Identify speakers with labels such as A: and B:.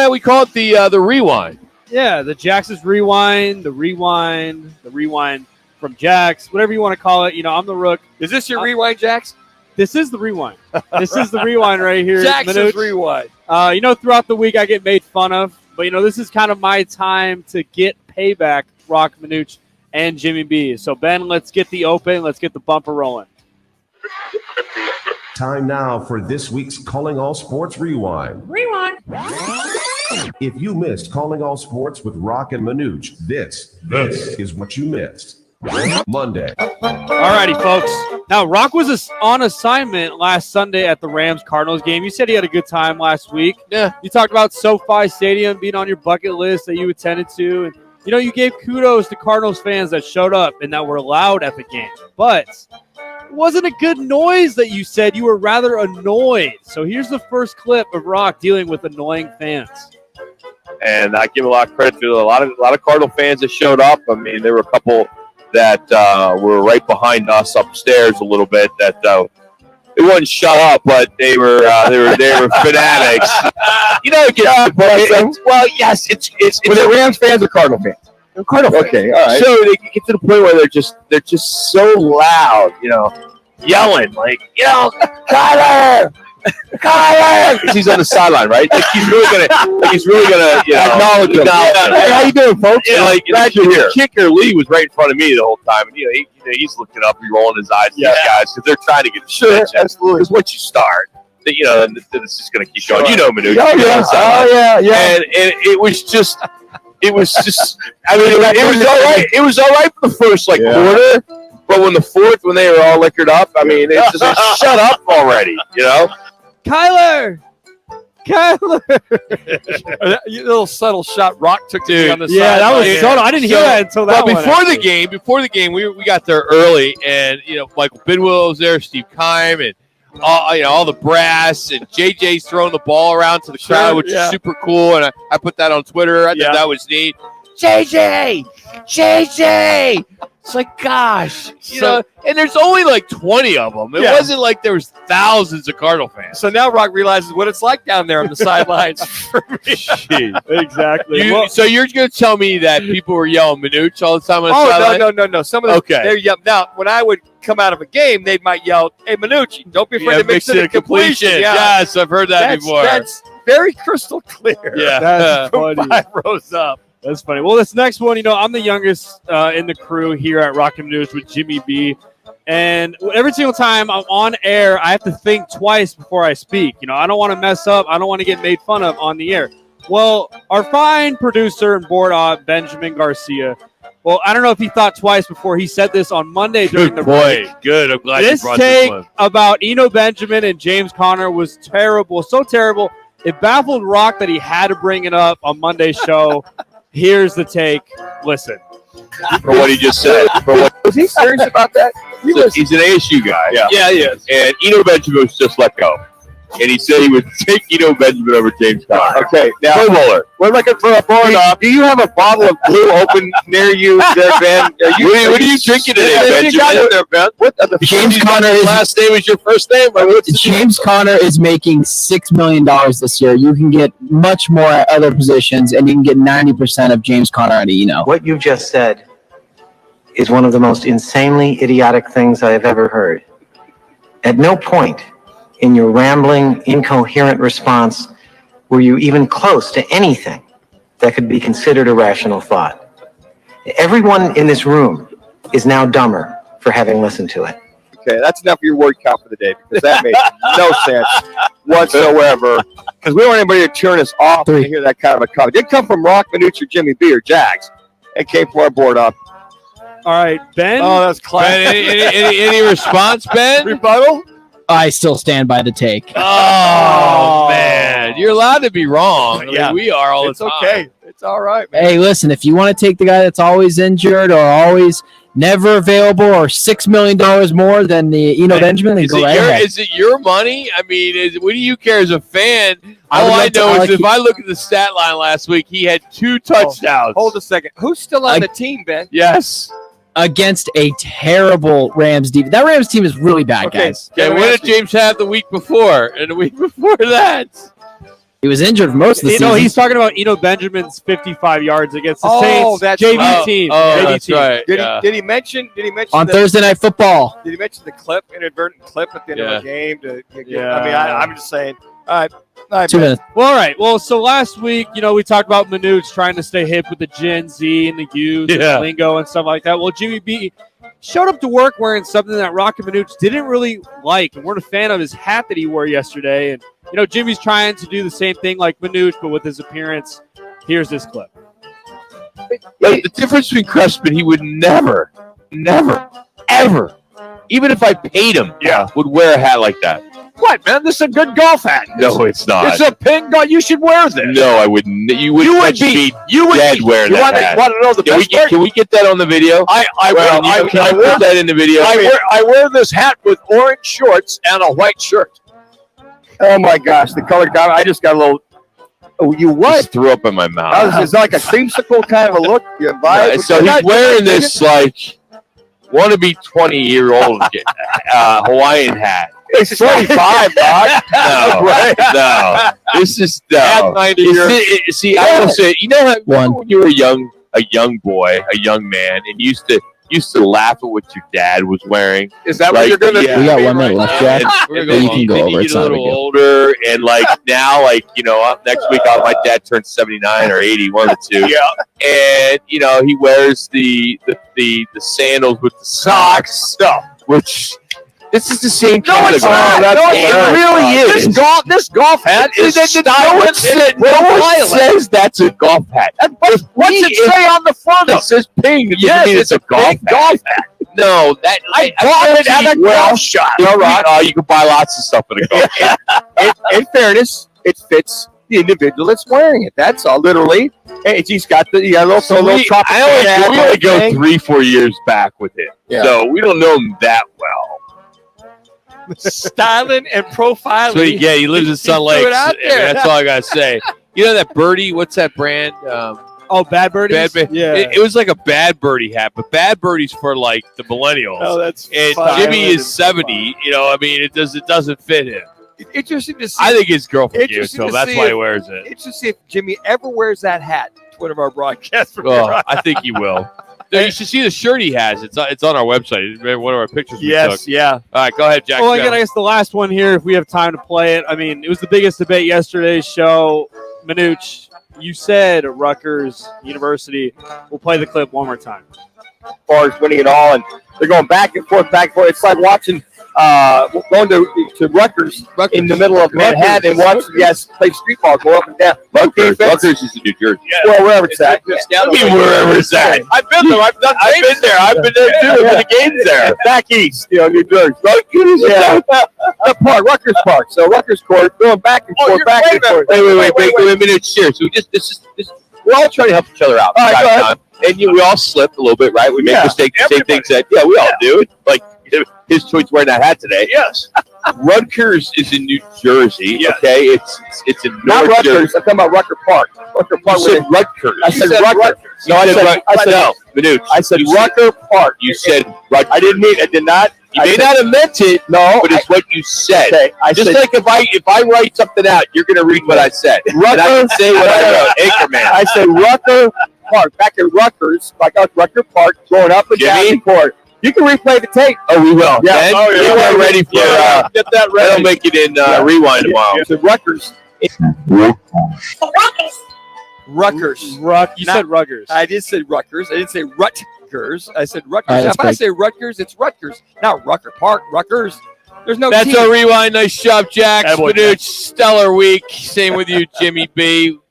A: that we call it the rewind.
B: Yeah, the Jax's rewind, the rewind from Jax, whatever you want to call it. I'm the Rook.
C: Is this your rewind, Jax?
B: This is the rewind. This is the rewind right here.
C: Jax's rewind.
B: Throughout the week I get made fun of, but this is kind of my time to get payback, Rock Minuch and Jimmy B. So Ben, let's get the open. Let's get the bumper rolling.
D: Time now for this week's Calling All Sports Rewind.
E: Rewind.
D: If you missed Calling All Sports with Rock and Minuch, this is what you missed. Monday.
B: Alrighty, folks. Now, Rock was on assignment last Sunday at the Rams-Cardinals game. You said he had a good time last week.
A: Yeah.
B: You talked about SoFi Stadium being on your bucket list that you attended to. And, you gave kudos to Cardinals fans that showed up and that were loud at the game. But it wasn't a good noise that you said. You were rather annoyed. So here's the first clip of Rock dealing with annoying fans.
A: And I give a lot of credit to a lot of Cardinal fans that showed up. I mean, there were a couple that were right behind us upstairs a little bit that they wouldn't shut up, but they were fanatics. Well, yes, it's
C: Were they Rams fans or Cardinal fans?
A: Cardinal fans.
C: Okay, all right.
A: So they get to the point where they're just so loud, yelling like, Kyler. Because he's on the sideline, right? Like he's really gonna
C: Acknowledge him. Hey, how you doing, folks?
A: Yeah,
C: Glad you're here.
A: The kicker Lee was right in front of me the whole time, and he's looking up, he's rolling his eyes at these guys because they're trying to get his attention.
C: Absolutely.
A: Because once you start, then it's just gonna keep going. Manu.
C: Yeah.
A: And it was just. I mean, it was all right. It was all right for the first quarter, but when they were all liquored up, I mean, it's just like, shut up already,
B: Kyler!
C: A little subtle shot Rock took to on the side.
B: Yeah, that was subtle. I didn't hear that until that one.
A: Before the game, we got there early, and Michael Bidwell was there, Steve Keim, and all the brass, and JJ's throwing the ball around to the crowd, which is super cool. And I put that on Twitter. I thought that was neat. JJ. It's like, gosh, and there's only 20 of them. It wasn't like there was thousands of Cardinal fans.
C: So now Rock realizes what it's like down there on the sidelines.
B: Exactly.
A: So you're going to tell me that people were yelling Minuch all the time on the sideline?
C: No. Some of them, they're yelling. Now, when I would come out of a game, they might yell, "Hey, Minuch, don't be afraid to mix it a completion." Yeah.
A: Yes, I've heard that before.
C: That's very crystal clear.
A: Yeah.
B: That's funny.
C: 5 rows up.
B: That's funny. Well, this next one, I'm the youngest in the crew here at Rock and News with Jimmy B. And every single time I'm on air, I have to think twice before I speak. I don't want to mess up. I don't want to get made fun of on the air. Well, our fine producer and board op, Benjamin Garcia, well, I don't know if he thought twice before he said this on Monday during the break.
A: Good. I'm glad
B: this
A: you brought
B: take
A: this one.
B: about Eno Benjamin and James Conner was terrible. So terrible. It baffled Rock that he had to bring it up on Monday's show. Here's the take. Listen.
A: For what he just said.
C: Was he serious about that?
A: He's an ASU guy.
C: Yeah, he is.
A: And Eno Benjamin was just let go. And he said he would take Eno Benjamin over James Conner.
C: Okay, now,
A: Pro Bowler.
C: we're looking for a board up. Do you have a bottle of blue open near you there, Ben?
A: What are you drinking today, Benjamin? There, Ben?
F: James Conner is
A: last name is your first name?
F: James Conner is making $6 million this year. You can get much more at other positions, and you can get 90% of James Conner out of Eno.
G: What you've just said is one of the most insanely idiotic things I have ever heard. At no point in your rambling, incoherent response were you even close to anything that could be considered a rational thought. Everyone in this room is now dumber for having listened to it.
C: Okay, that's enough of your word count for the day, because that made no sense whatsoever. Because we don't want anybody to turn us off to hear that kind of a comment. It didn't come from Rock, Minuch, or Jimmy B, or Jags. It came from our board up.
B: All right, Ben.
C: Oh, that's classic.
A: Any response, Ben?
C: Rebuttal?
F: I still stand by the take.
A: Oh, man. You're allowed to be wrong. I mean, we are all the time.
C: It's okay. It's all right, man.
F: Hey, listen, if you want to take the guy that's always injured or always never available or $6 million more than the Eno Benjamin, then go right ahead.
A: Is it your money? I mean, what do you care as a fan? All I know is if I look at the stat line last week, he had 2 touchdowns.
C: Hold a second. Who's still on the team, Ben?
A: Yes.
F: Against a terrible Rams defense. That Rams team is really bad, guys.
A: Okay, what did James have the week before? And the week before that?
F: He was injured for most of the
B: You
F: season.
B: know, he's talking about Eno Benjamin's 55 yards against the
C: Oh,
B: Saints
C: that's
B: JV
C: right.
B: team.
A: Oh,
B: JV
A: that's
B: team.
A: right.
C: Did
A: yeah.
C: he? Did he mention?
F: on
C: the,
F: Thursday Night Football.
C: Did he mention the clip, inadvertent clip at the end of the game?
B: Yeah.
C: I mean, I'm just saying. All right,
F: 2
C: man.
F: minutes.
B: Well, all right. Well, so last week, you know, we talked about Manute trying to stay hip with the Gen Z and the youth
A: Yeah.
B: and lingo and stuff like that. Well, Jimmy B showed up to work wearing something that Rocket Manute didn't really like and weren't a fan of his hat that he wore yesterday. And, you know, Jimmy's trying to do the same thing like Manute, but with his appearance. Here's this clip.
A: Like, the difference between Crespin, he would never, ever, even if I paid him, would wear a hat like that.
E: What, man? This is a good golf hat.
A: No, it's not.
E: It's a pink golf. You should wear this.
A: No, I wouldn't. You would be dead wearing
E: You
A: that
E: want
A: hat.
E: to know the
A: Can we,
E: best part?
A: can we get that on the video?
E: I
A: Can we put that in the video?
E: I wear this hat with orange shorts and a white shirt.
C: Oh my gosh, the color guy. I just got a little. Oh, you what?
A: Just threw up in my mouth.
C: It's like a creamsicle kind of a look. You vibe.
A: So he's wearing this like wannabe 20-year-old Hawaiian hat.
C: It's 25, dog.
A: No, no. This is no. See, I will say, you know, when you were a young boy, a young man, and used to laugh at what your dad was wearing.
E: Is that what you're gonna do?
F: We got 1 minute left, Jack.
A: We're
F: You can go
A: then
F: over.
A: you
F: It's
A: get a
F: not a big
A: little
F: deal.
A: older, and like now, like you know, next week my dad turns 79 or 80, one of the two.
E: Yeah.
A: And you know, he wears the sandals with the socks stuff, which this is the same.
E: No,
A: kind
E: it's
A: of
E: not.
A: guy.
E: No,
A: It really is.
E: This golf hat is
A: No one
E: stylish and
A: says that's a golf hat.
E: What's it say on the front of
A: It says ping. It doesn't
E: Yes,
A: mean
E: it's a
A: golf
E: big golf hat.
A: No, that
E: I bought it at a golf shop.
A: All right. You can buy lots of stuff at a golf shop.
C: In fairness, it fits the individual that's wearing it. That's all. Literally, hey, he's got the little tropical.
A: We only go 3-4 years back with him, so we don't know him that well.
E: Styling and profiling.
A: So he lives in Sun Lake.
E: out there.
A: That's all I gotta say. You know that birdie? What's that brand?
B: Oh, Bad Birdies?
A: Bad Birdie.
B: Yeah.
A: It was like a Bad Birdie hat, but Bad Birdie's for like the millennials.
E: Oh, that's
A: and
E: fine.
A: Jimmy is 70. You know, I mean, it doesn't fit him.
C: Interesting to see.
A: I think his girlfriend gave it
C: Interesting
A: to him.
C: to
A: That's
C: see
A: why he
C: if-
A: wears it.
C: Interesting to see if Jimmy ever wears that hat to one of our broadcasts.
A: Oh, I think he will. No, you should see the shirt he has. It's on our website. It's one of our pictures we took.
C: yeah.
A: All right, go ahead, Jack.
B: Well, again, I guess the last one here, if we have time to play it. I mean, it was the biggest debate yesterday's show. Manooch, you said Rutgers University. We'll play the clip one more time.
C: As far as winning it all, and they're going back and forth. It's like watching going to Rutgers in the middle of Manhattan and watching play street ball go up and down.
A: Rutgers is in New Jersey.
C: Well, wherever it's at.
A: I mean, wherever it's at.
E: I've been there. I've been there. I've been there too.
A: I've been to games there.
C: Back east, New Jersey. Yeah. The park, Rutgers Park. So Rutgers Court, going back and forth, back and forth.
A: Wait a minute. Cheers. So we're all trying to help each other out.
C: All right, go ahead.
A: And we all slip a little bit, right? We make mistakes, say things that, we all do. Like his choice wearing that hat today.
E: Yes.
A: Rutgers is in New Jersey.
E: Yes.
A: Okay, it's in
C: Not
A: North
C: Rutgers.
A: Jersey.
C: I'm talking about Rutgers Park. Rutgers Park.
A: You said Rutgers.
C: I said Rutgers. No, I said Rutgers Park.
A: You said Rutgers.
C: I did not.
A: You may not have meant it.
C: No,
A: but it's what you said.
C: Okay,
A: Just like if I write something out, you're going to read what I said. And I can say what I wrote. Anchorman.
C: I said Rutgers Park. Back in Rutgers, like us, Rutgers Park, going up and down the court. You can replay the tape.
A: Oh, we will.
C: Yeah.
A: Ben,
C: Oh, yeah.
A: we're ready for
C: Get that ready.
A: That'll make it in rewind tomorrow.
C: The Rutgers. Rutgers.
B: You said Rutgers.
C: I did say Rutgers. I didn't say Rutgers. I said Rutgers.
F: All right,
C: If I say Rutgers, it's Rutgers. Not Rutgers Park. Rutgers. There's no
A: That's
C: T.
A: our rewind. Nice job, Jack.
E: That boy,
A: Spanuch, stellar week. Same with you, Jimmy B.